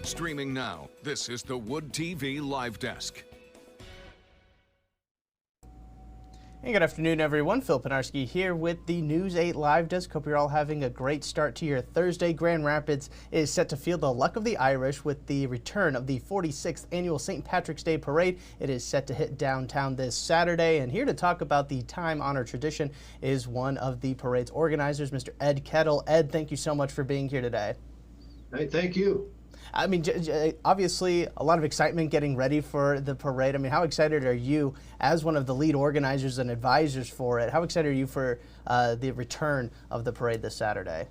Streaming now, this is the Wood TV Live Desk. Hey, good afternoon, everyone. Phil Penarski here with the News 8 Live Desk. Hope you're all having a great start to your Thursday. Grand Rapids is set to feel the luck of the Irish with the return of the 46th annual St. Patrick's Day Parade. It is set to hit downtown this Saturday, and here to talk about the time-honored tradition is one of the parade's organizers, Mr. Ed Kettle. Ed, thank you so much for being here today. Hey, thank you. I mean, obviously, a lot of excitement getting ready for the parade. I mean, how excited are you, as one of the lead organizers and advisors for it, how excited are you for the return of the parade this Saturday?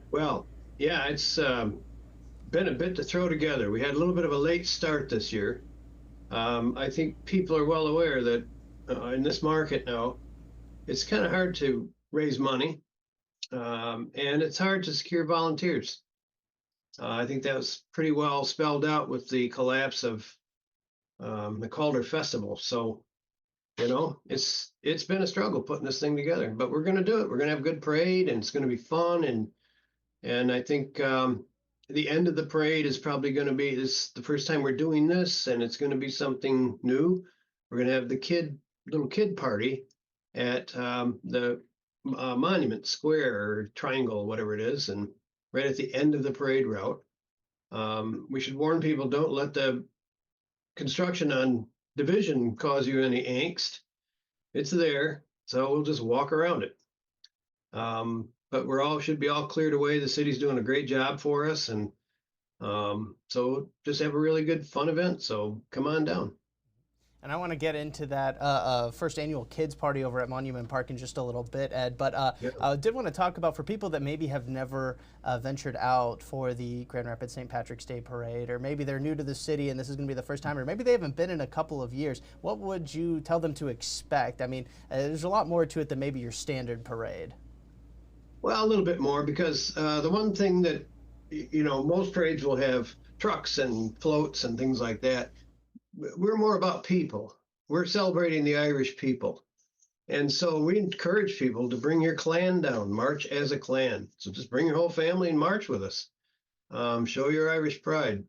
Well, yeah, it's been a bit to throw together. We had a little bit of a late start this year. I think people are well aware that in this market now, it's kind of hard to raise money, and it's hard to secure volunteers. I think that was pretty well spelled out with the collapse of the Calder Festival. So, you know, it's been a struggle putting this thing together, but we're going to do it. We're going to have a good parade, and it's going to be fun. And I think the end of the parade is probably going to be the first time we're doing this, and it's going to be something new. We're going to have the little kid party at the Monument Square or Triangle, whatever it is, and right at the end of the parade route. We should warn people, don't let the construction on Division cause you any angst. It's there, so we'll just walk around it. But should be all cleared away. The city's doing a great job for us, and so just have a really good fun event. So come on down. And I want to get into that first annual kids party over at Monument Park in just a little bit, Ed. But I did want to talk about, for people that maybe have never ventured out for the Grand Rapids St. Patrick's Day Parade, or maybe they're new to the city and this is going to be the first time, or maybe they haven't been in a couple of years, what would you tell them to expect? I mean, there's a lot more to it than maybe your standard parade. Well, a little bit more, because the one thing that, you know, most parades will have trucks and floats and things like that. We're more about people. We're celebrating the Irish people. And so we encourage people to bring your clan down, march as a clan. So just bring your whole family and march with us. Show your Irish pride.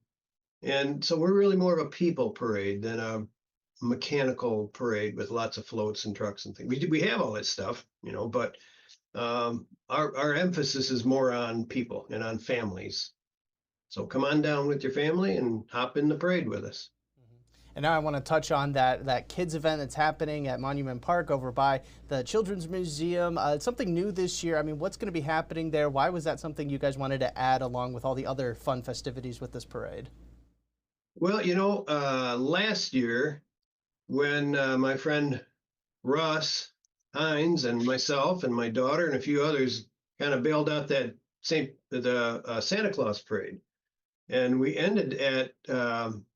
And so we're really more of a people parade than a mechanical parade with lots of floats and trucks and things. We have all that stuff, you know, but our emphasis is more on people and on families. So come on down with your family and hop in the parade with us. And now I want to touch on that kids event that's happening at Monument Park over by the Children's Museum. It's something new this year. I mean, what's going to be happening there? Why was that something you guys wanted to add along with all the other fun festivities with this parade? Well, you know, last year when my friend Russ Hines and myself and my daughter and a few others kind of bailed out that Santa Claus parade. And we ended at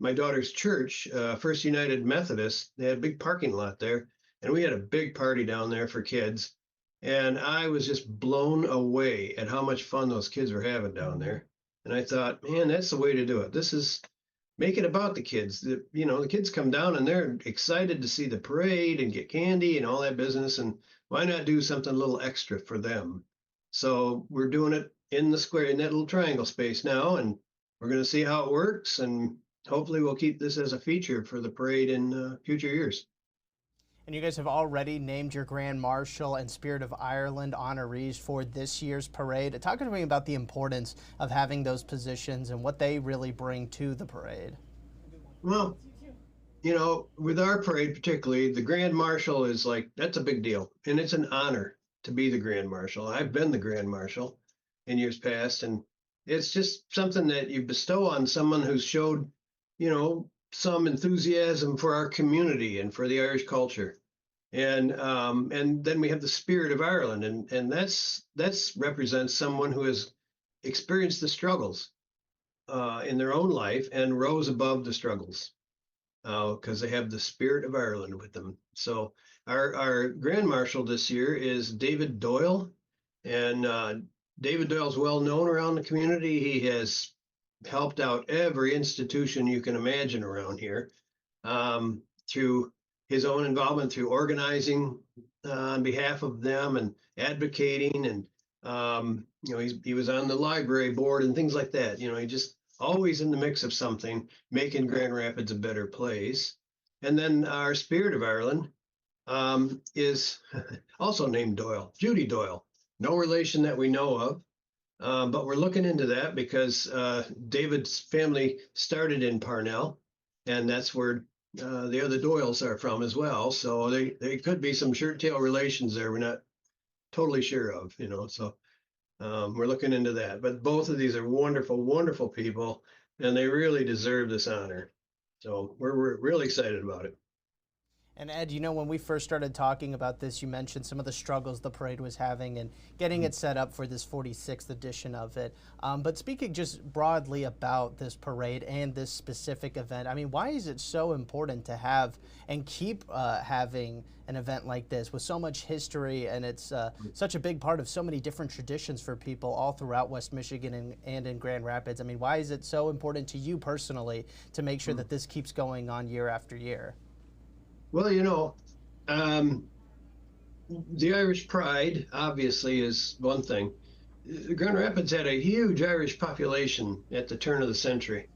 my daughter's church, First United Methodist. They had a big parking lot there, and we had a big party down there for kids. And I was just blown away at how much fun those kids were having down there. And I thought, man, that's the way to do it. Make it about the kids. The kids come down and they're excited to see the parade and get candy and all that business. And why not do something a little extra for them? So we're doing it in the square, in that little triangle space now, and we're going to see how it works, and hopefully we'll keep this as a feature for the parade in future years. And you guys have already named your Grand Marshal and Spirit of Ireland honorees for this year's parade. Talk to me about the importance of having those positions and what they really bring to the parade. Well, you know, with our parade particularly, the Grand Marshal is that's a big deal. And it's an honor to be the Grand Marshal. I've been the Grand Marshal in years past, and it's just something that you bestow on someone who's showed, you know, some enthusiasm for our community and for the Irish culture. And then we have the Spirit of Ireland, and that's represents someone who has experienced the struggles in their own life and rose above the struggles because they have the Spirit of Ireland with them. So our Grand Marshal this year is David Doyle, and David Doyle's well known around the community. He has helped out every institution you can imagine around here through his own involvement, through organizing on behalf of them and advocating. And, he was on the library board and things like that. You know, he just always in the mix of something, making Grand Rapids a better place. And then our Spirit of Ireland is also named Doyle, Judy Doyle. No relation that we know of, but we're looking into that because David's family started in Parnell, and that's where the other Doyles are from as well. So they could be some shirt tail relations there. We're not totally sure of, so we're looking into that. But both of these are wonderful, wonderful people, and they really deserve this honor. So we're really excited about it. And Ed, when we first started talking about this, you mentioned some of the struggles the parade was having and getting it set up for this 46th edition of it. But speaking just broadly about this parade and this specific event, I mean, why is it so important to have and keep having an event like this with so much history, and it's such a big part of so many different traditions for people all throughout West Michigan and in Grand Rapids? I mean, why is it so important to you personally to make sure that this keeps going on year after year? Well, the Irish pride obviously is one thing. Grand Rapids had a huge Irish population at the turn of the century.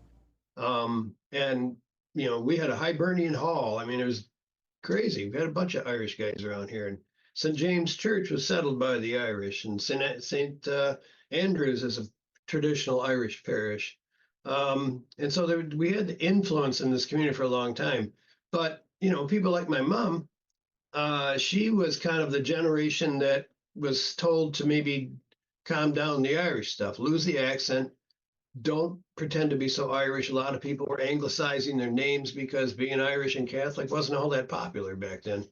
And we had a Hibernian Hall. I mean, it was crazy. We had a bunch of Irish guys around here. And St. James Church was settled by the Irish, and St. Andrews is a traditional Irish parish. And so we had influence in this community for a long time. But people like my mom, she was kind of the generation that was told to maybe calm down the Irish stuff, lose the accent, don't pretend to be so Irish. A lot of people were anglicizing their names because being Irish and Catholic wasn't all that popular back then.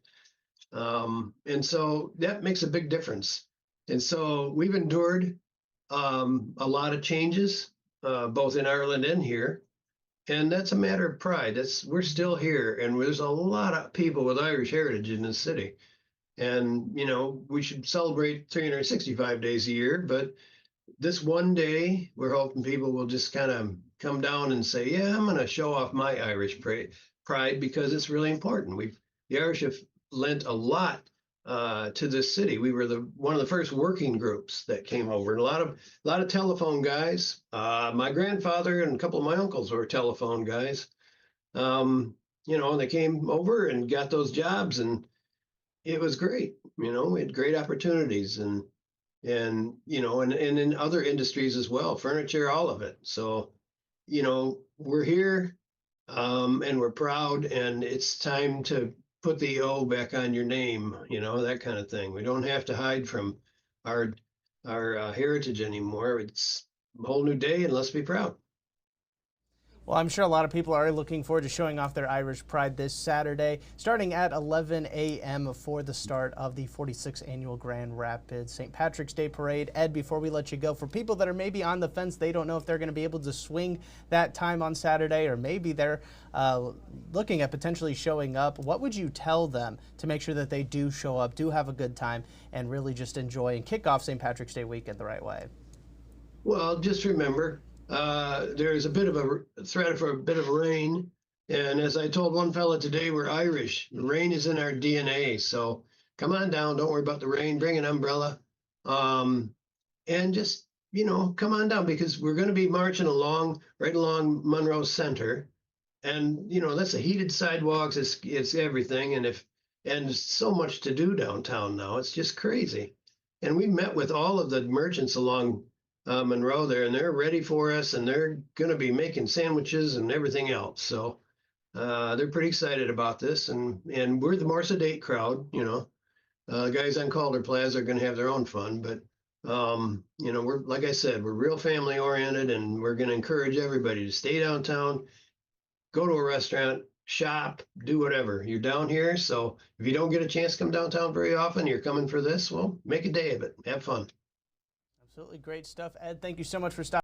And so that makes a big difference. And so we've endured a lot of changes, both in Ireland and here. And that's a matter of pride. We're still here, and there's a lot of people with Irish heritage in this city. And, we should celebrate 365 days a year, but this one day, we're hoping people will just kind of come down and say, yeah, I'm going to show off my Irish pride because it's really important. The Irish have lent a lot to this city. We were one of the first working groups that came over, and a lot of telephone guys. My grandfather and a couple of my uncles were telephone guys. And they came over and got those jobs, and it was great. We had great opportunities, and in other industries as well, furniture, all of it. So, we're here, and we're proud, and it's time to put the O back on your name, that kind of thing. We don't have to hide from our heritage anymore. It's a whole new day, and let's be proud. Well, I'm sure a lot of people are looking forward to showing off their Irish pride this Saturday, starting at 11 a.m. for the start of the 46th Annual Grand Rapids St. Patrick's Day Parade. Ed, before we let you go, for people that are maybe on the fence, they don't know if they're going to be able to swing that time on Saturday, or maybe they're looking at potentially showing up, what would you tell them to make sure that they do show up, do have a good time, and really just enjoy and kick off St. Patrick's Day weekend the right way? Well, just remember, there's a bit of a threat for a bit of rain. And as I told one fella today, we're Irish. Rain is in our DNA. So come on down. Don't worry about the rain. Bring an umbrella. And just, come on down, because we're going to be marching right along Monroe Center. And, that's a heated sidewalks. It's everything. And so much to do downtown now. It's just crazy. And we met with all of the merchants along Monroe there, and they're ready for us, and they're going to be making sandwiches and everything else. So they're pretty excited about this, and we're the more sedate crowd. Guys on Calder Plaza are going to have their own fun, but we're, like I said, we're real family oriented, and we're going to encourage everybody to stay downtown, go to a restaurant, shop, do whatever. You're down here, so if you don't get a chance to come downtown very often, you're coming for this, well, make a day of it. Have fun. Absolutely great stuff. Ed, thank you so much for stopping.